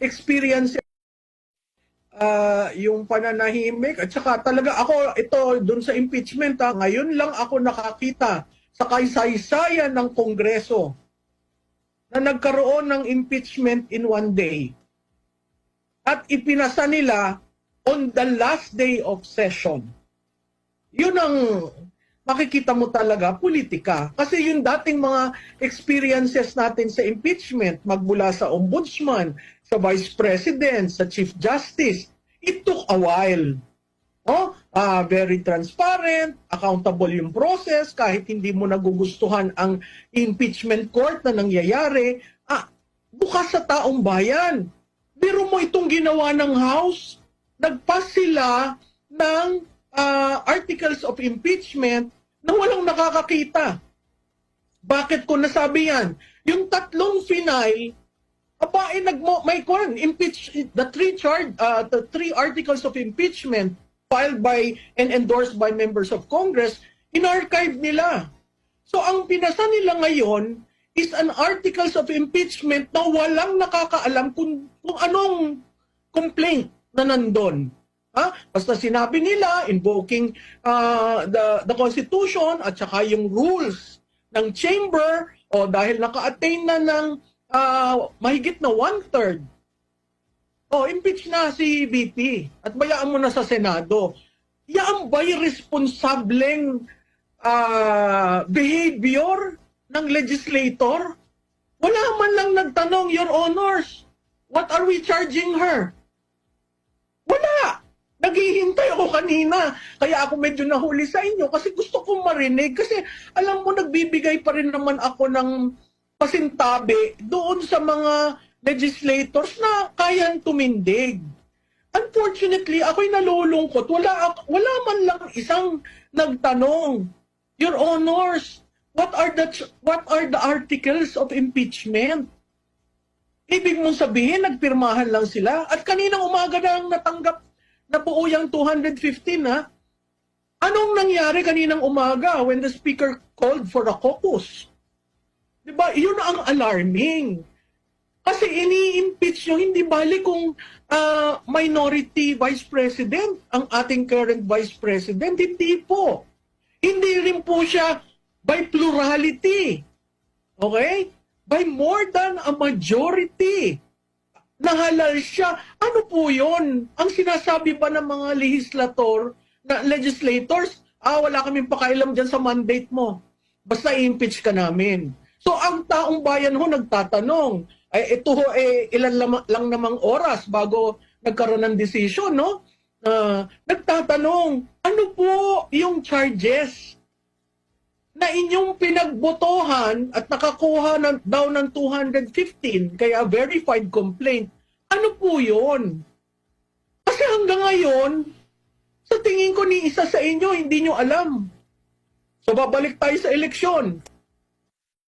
experience yung pananahimik at saka talaga ako ito dun sa impeachment ngayon lang ako nakakita sa kaysaysayan ng Kongreso na nagkaroon ng impeachment in one day at ipinasa nila on the last day of session. Yun ang makikita mo talaga politika. Kasi yung dating mga experiences natin sa impeachment, magmula sa ombudsman, sa vice president, sa chief justice, it took a while. Very transparent, accountable yung process, kahit hindi mo nagugustuhan ang impeachment court na nangyayari, bukas sa taong bayan. Pero mo itong ginawa ng House, nagpass sila ng articles of impeachment na walang nakakakita. Bakit ko nasabi yan? Yung tatlong final, the three articles of impeachment filed by and endorsed by members of Congress, in-archive nila. So ang pinasa nila ngayon is an articles of impeachment na walang nakakaalam kung anong complaint na nandun. Basta sinabi nila, invoking the Constitution at saka yung rules ng chamber, dahil naka-attain na ng mahigit na 1/3. Impeach na si VP at bayaan mo na sa Senado. Yan ba'y responsableng behavior ng legislator? Wala man lang nagtanong, Your Honors, what are we charging her? Wala! Naghihintay ako kanina. Kaya ako medyo nahuli sa inyo kasi gusto kong marinig. Kasi alam mo, nagbibigay pa rin naman ako ng pasintabi doon sa mga legislators na kayang tumindig. Unfortunately, ako'y nalulungkot. Wala man lang isang nagtanong, Your Honors, what are the articles of impeachment? Ibig mong sabihin, nagpirmahan lang sila at kaninang umaga na natanggap na buo yung 215, Anong nangyari kaninang umaga when the speaker called for a caucus? Diba? Yun ang alarming. Kasi ini-impeach nyo, hindi bali kung minority vice president ang ating current vice president. Hindi po. Hindi rin po siya by plurality. Okay? By more than a majority. Nahalal siya. Ano po yun? Ang sinasabi pa ng mga legislators, wala kaming pakailam dyan sa mandate mo. Basta i-impeach ka namin. So ang taong bayan ho nagtatanong, ilan lang namang oras bago nagkaroon ng decision, no? Nagtatanong, ano po yung charges na inyong pinagbotohan at nakakuha daw ng 215, kaya verified complaint. Ano po yun? Kasi hanggang ngayon, sa tingin ko ni isa sa inyo, hindi nyo alam. So babalik tayo sa eleksyon.